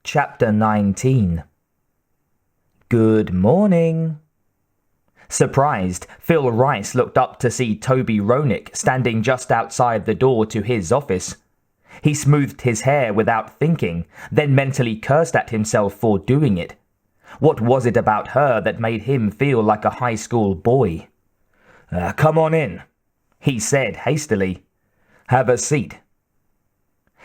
Chapter 19. Good morning. Surprised, Phil Rice looked up to see Toby Ronick standing just outside the door to his office. He smoothed his hair without thinking, then mentally cursed at himself for doing it. What was it about her that made him feel like a high school boy? Come on in, he said hastily. Have a seat.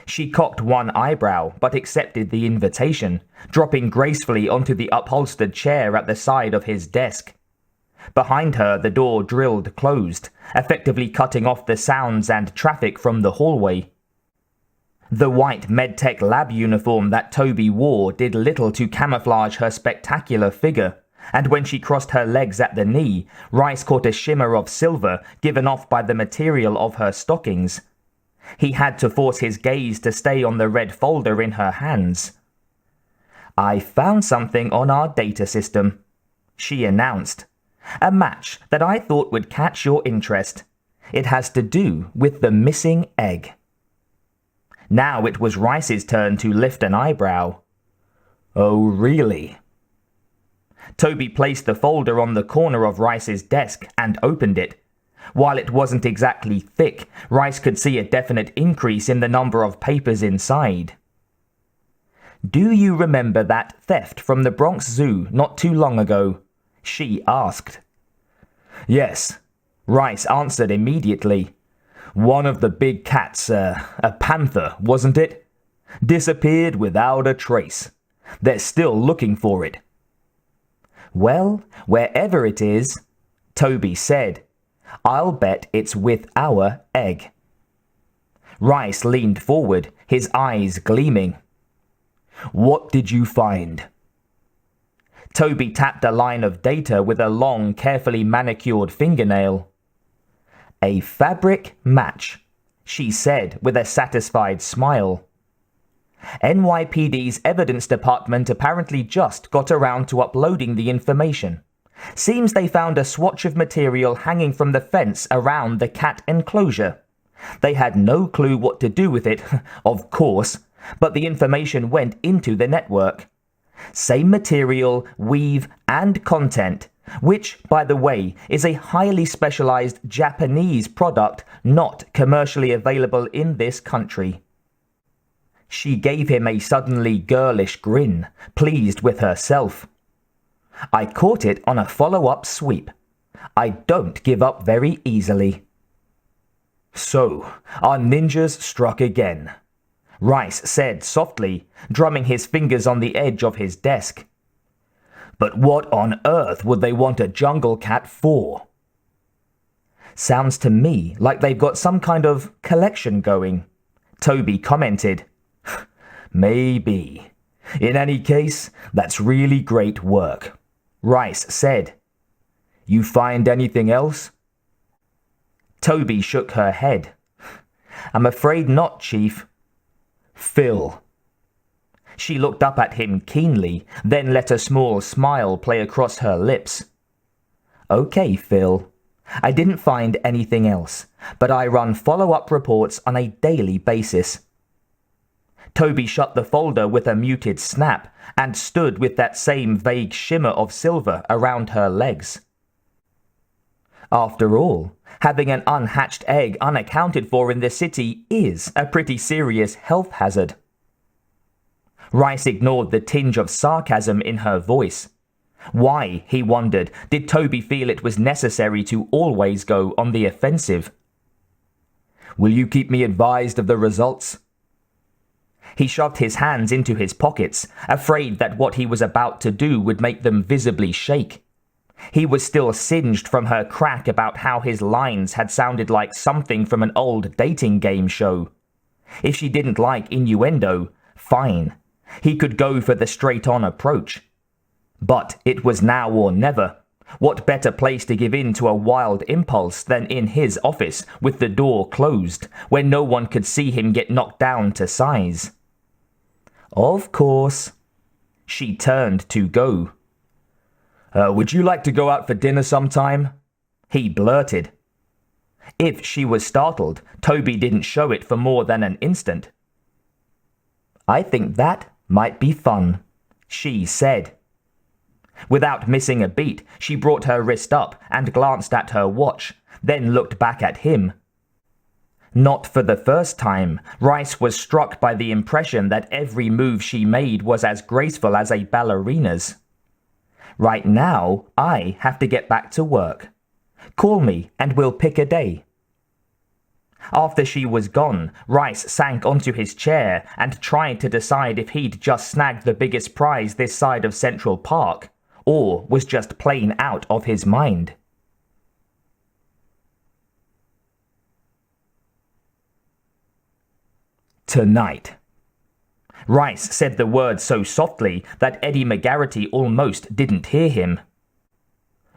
She cocked one eyebrow, but accepted the invitation, dropping gracefully onto the upholstered chair at the side of his desk. Behind her, the door drilled closed, effectively cutting off the sounds and traffic from the hallway. The white medtech lab uniform that Toby wore did little to camouflage her spectacular figure, and when she crossed her legs at the knee, Rice caught a shimmer of silver given off by the material of her stockings. He had to force his gaze to stay on the red folder in her hands. I found something on our data system, she announced. A match that I thought would catch your interest. It has to do with the missing egg. Now it was Rice's turn to lift an eyebrow. Oh, really? Toby placed the folder on the corner of Rice's desk and opened it. While it wasn't exactly thick, Rice could see a definite increase in the number of papers inside. Do you remember that theft from the Bronx Zoo not too long ago? She asked. Yes, Rice answered immediately. One of the big cats, a panther, wasn't it? Disappeared without a trace. They're still looking for it. Well, wherever it is, Toby said, I'll bet it's with our egg. Rice leaned forward, his eyes gleaming. What did you find? Toby tapped a line of data with a long, carefully manicured fingernail. A fabric match, she said with a satisfied smile. NYPD's evidence department apparently just got around to uploading the information. Seems they found a swatch of material hanging from the fence around the cat enclosure. They had no clue what to do with it, of course, but the information went into the network. Same material, weave, and content, which, by the way, is a highly specialized Japanese product not commercially available in this country. She gave him a suddenly girlish grin, pleased with herself. I caught it on a follow-up sweep. I don't give up very easily. So, our ninjas struck again, Rice said softly, drumming his fingers on the edge of his desk. But what on earth would they want a jungle cat for? Sounds to me like they've got some kind of collection going, Toby commented. Maybe. In any case, that's really great work, Rice said. You find anything else? Toby shook her head. I'm afraid not, Chief. Phil. She looked up at him keenly, then let a small smile play across her lips. Okay, Phil. I didn't find anything else, but I run follow-up reports on a daily basis. Toby shut the folder with a muted snap and stood with that same vague shimmer of silver around her legs. After all, having an unhatched egg unaccounted for in the city is a pretty serious health hazard. Rice ignored the tinge of sarcasm in her voice. Why, he wondered, did Toby feel it was necessary to always go on the offensive? Will you keep me advised of the results? He shoved his hands into his pockets, afraid that what he was about to do would make them visibly shake. He was still singed from her crack about how his lines had sounded like something from an old dating game show. If she didn't like innuendo, fine. He could go for the straight-on approach. But it was now or never. What better place to give in to a wild impulse than in his office with the door closed, where no one could see him get knocked down to size? Of course. She turned to go. Would you like to go out for dinner sometime? He blurted. If she was startled, Toby didn't show it for more than an instant. I think that Might be fun, she said. Without missing a beat, she brought her wrist up and glanced at her watch, then looked back at him. Not for the first time, Rice was struck by the impression that every move she made was as graceful as a ballerina's. Right now, I have to get back to work. Call me and we'll pick a day. After she was gone, Rice sank onto his chair and tried to decide if he'd just snagged the biggest prize this side of Central Park, or was just plain out of his mind. Tonight. Rice said the word so softly that Eddie McGarity almost didn't hear him.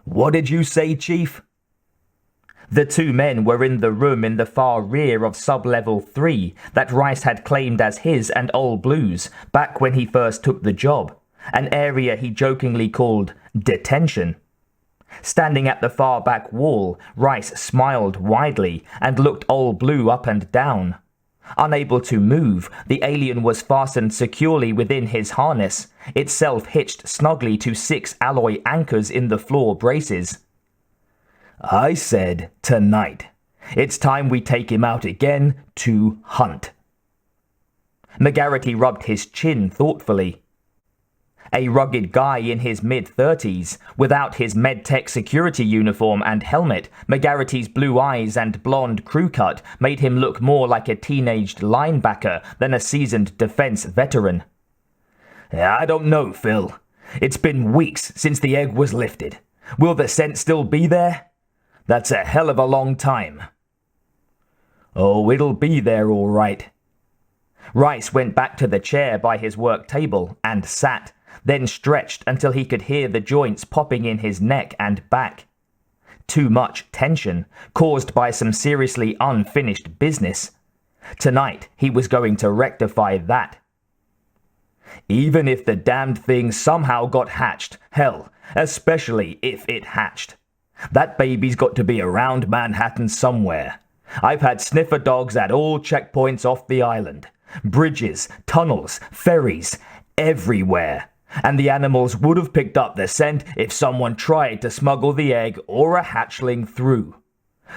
What did you say, Chief? The two men were in the room in the far rear of sub-level 3 that Rice had claimed as his and Old Blue's back when he first took the job, an area he jokingly called detention. Standing at the far back wall, Rice smiled widely and looked Old Blue up and down. Unable to move, the alien was fastened securely within his harness, itself hitched snugly to 6 alloy anchors in the floor braces. I said tonight. It's time we take him out again to hunt. McGarity rubbed his chin thoughtfully. A rugged guy in his mid-30s, without his medtech security uniform and helmet, McGarity's blue eyes and blonde crew cut made him look more like a teenaged linebacker than a seasoned defense veteran. I don't know, Phil. It's been weeks since the egg was lifted. Will the scent still be there? That's a hell of a long time. Oh, it'll be there all right. Rice went back to the chair by his work table and sat, then stretched until he could hear the joints popping in his neck and back. Too much tension, caused by some seriously unfinished business. Tonight, he was going to rectify that. Even if the damned thing somehow got hatched, hell, especially if it hatched. That baby's got to be around Manhattan somewhere. I've had sniffer dogs at all checkpoints off the island. Bridges, tunnels, ferries, everywhere. And the animals would have picked up the scent if someone tried to smuggle the egg or a hatchling through.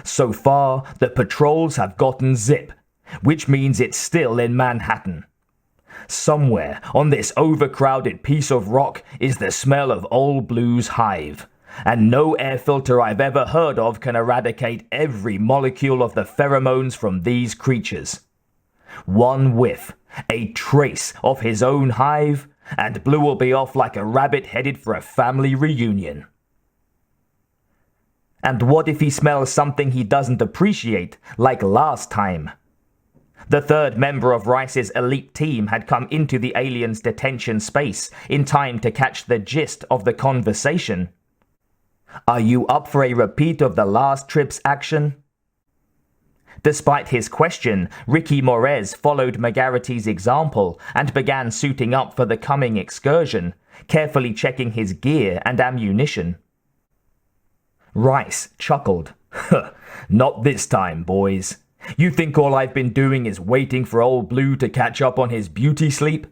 So far, the patrols have gotten zip, which means it's still in Manhattan. Somewhere on this overcrowded piece of rock is the smell of Old Blue's hive, and no air filter I've ever heard of can eradicate every molecule of the pheromones from these creatures. One whiff, a trace of his own hive, and Blue will be off like a rabbit headed for a family reunion. And what if he smells something he doesn't appreciate, like last time? The third member of Rice's elite team had come into the alien's detention space in time to catch the gist of the conversation. Are you up for a repeat of the last trip's action? Despite his question, Ricky Morez followed McGarity's example and began suiting up for the coming excursion, carefully checking his gear and ammunition. Rice chuckled. Not this time, boys. You think all I've been doing is waiting for Old Blue to catch up on his beauty sleep?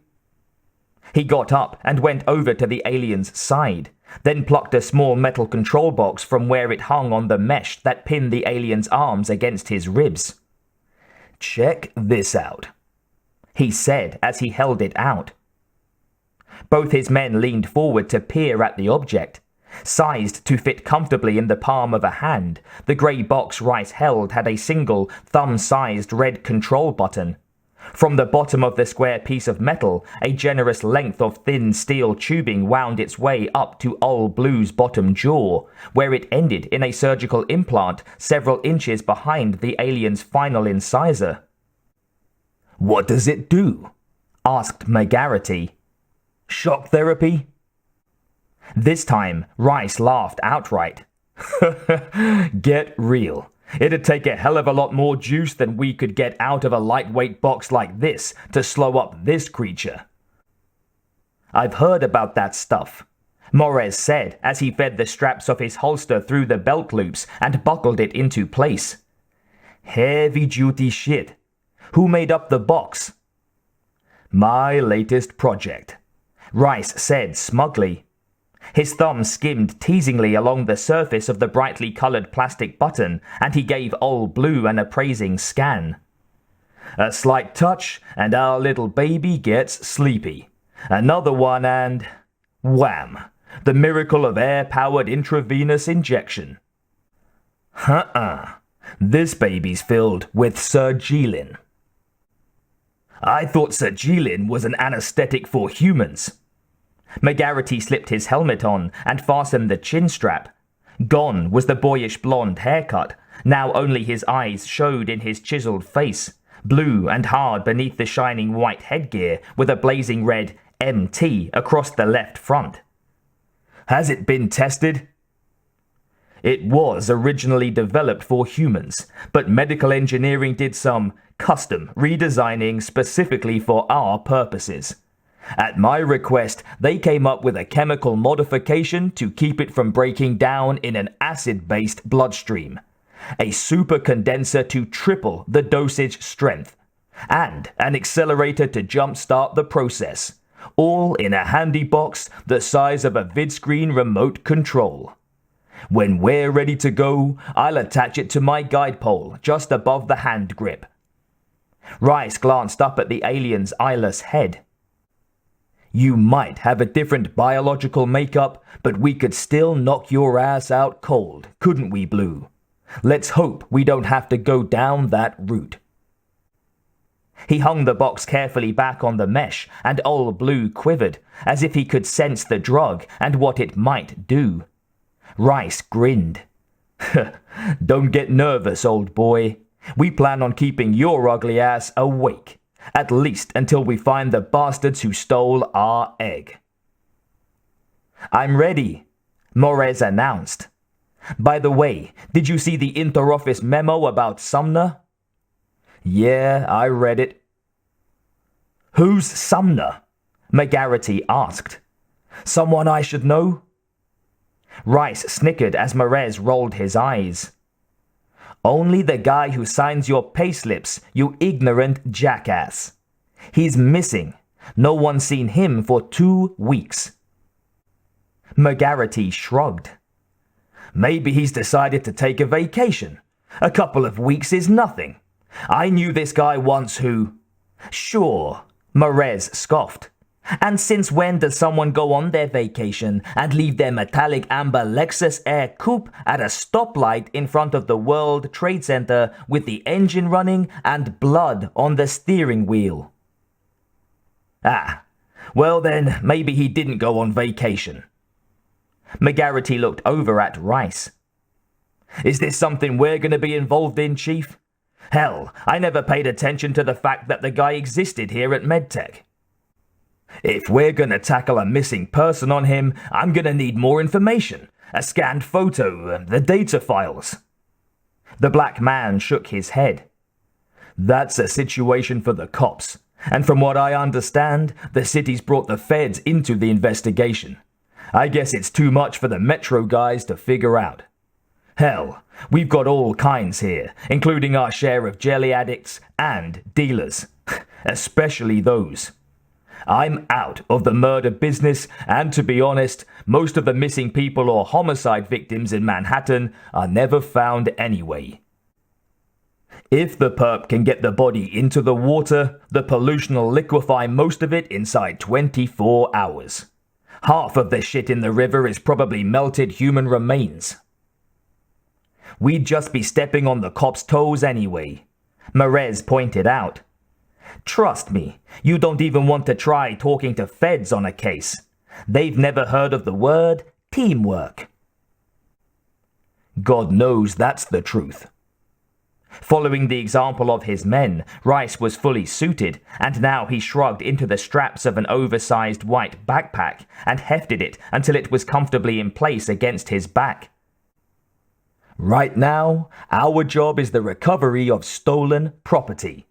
He got up and went over to the alien's side, then plucked a small metal control box from where it hung on the mesh that pinned the alien's arms against his ribs. Check this out, he said as he held it out. Both his men leaned forward to peer at the object. Sized to fit comfortably in the palm of a hand, the grey box Rice held had a single, thumb-sized red control button. From the bottom of the square piece of metal, a generous length of thin steel tubing wound its way up to Old Blue's bottom jaw, where it ended in a surgical implant several inches behind the alien's final incisor. What does it do? Asked McGarity. Shock therapy? This time, Rice laughed outright. Get real. It'd take a hell of a lot more juice than we could get out of a lightweight box like this to slow up this creature. I've heard about that stuff, Morez said as he fed the straps of his holster through the belt loops and buckled it into place. Heavy-duty shit. Who made up the box? My latest project, Rice said smugly. His thumb skimmed teasingly along the surface of the brightly colored plastic button, and he gave Old Blue an appraising scan. A slight touch, and our little baby gets sleepy. Another one and... wham! The miracle of air-powered intravenous injection. This baby's filled with sergilin. I thought sergilin was an anesthetic for humans. McGarity slipped his helmet on and fastened the chin strap. Gone was the boyish blonde haircut. Now only his eyes showed in his chiseled face, blue and hard beneath the shining white headgear with a blazing red MT across the left front. Has it been tested? It was originally developed for humans, but medical engineering did some custom redesigning specifically for our purposes. At my request, they came up with a chemical modification to keep it from breaking down in an acid-based bloodstream, a super condenser to triple the dosage strength, and an accelerator to jumpstart the process, all in a handy box the size of a vidscreen remote control. When we're ready to go, I'll attach it to my guide pole just above the hand grip. Rice glanced up at the alien's eyeless head. You might have a different biological makeup, but we could still knock your ass out cold, couldn't we, Blue? Let's hope we don't have to go down that route. He hung the box carefully back on the mesh, and Old Blue quivered, as if he could sense the drug and what it might do. Rice grinned. Don't get nervous, old boy. We plan on keeping your ugly ass awake, at least until we find the bastards who stole our egg. I'm ready, Morez announced. By the way, did you see the inter-office memo about Sumner? Yeah, I read it. Who's Sumner? McGarity asked. Someone I should know? Rice snickered as Morez rolled his eyes. Only the guy who signs your payslips, you ignorant jackass. He's missing. No one's seen him for 2 weeks. McGarity shrugged. Maybe he's decided to take a vacation. A couple of weeks is nothing. I knew this guy once who... Sure, Morez scoffed. And since when does someone go on their vacation and leave their metallic amber Lexus Air Coupe at a stoplight in front of the World Trade Center with the engine running and blood on the steering wheel? Well then, maybe he didn't go on vacation. McGarity looked over at Rice. Is this something we're going to be involved in, Chief? Hell, I never paid attention to the fact that the guy existed here at MedTech. If we're gonna tackle a missing person on him, I'm gonna need more information. A scanned photo, the data files. The black man shook his head. That's a situation for the cops. And from what I understand, the city's brought the feds into the investigation. I guess it's too much for the Metro guys to figure out. Hell, we've got all kinds here, including our share of jelly addicts and dealers. Especially those. I'm out of the murder business, and to be honest, most of the missing people or homicide victims in Manhattan are never found anyway. If the perp can get the body into the water, the pollution will liquefy most of it inside 24 hours. Half of the shit in the river is probably melted human remains. We'd just be stepping on the cops' toes anyway, Morez pointed out. Trust me, you don't even want to try talking to feds on a case. They've never heard of the word teamwork. God knows that's the truth. Following the example of his men, Rice was fully suited, and now he shrugged into the straps of an oversized white backpack and hefted it until it was comfortably in place against his back. Right now, our job is the recovery of stolen property.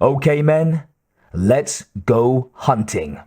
Okay, men, let's go hunting.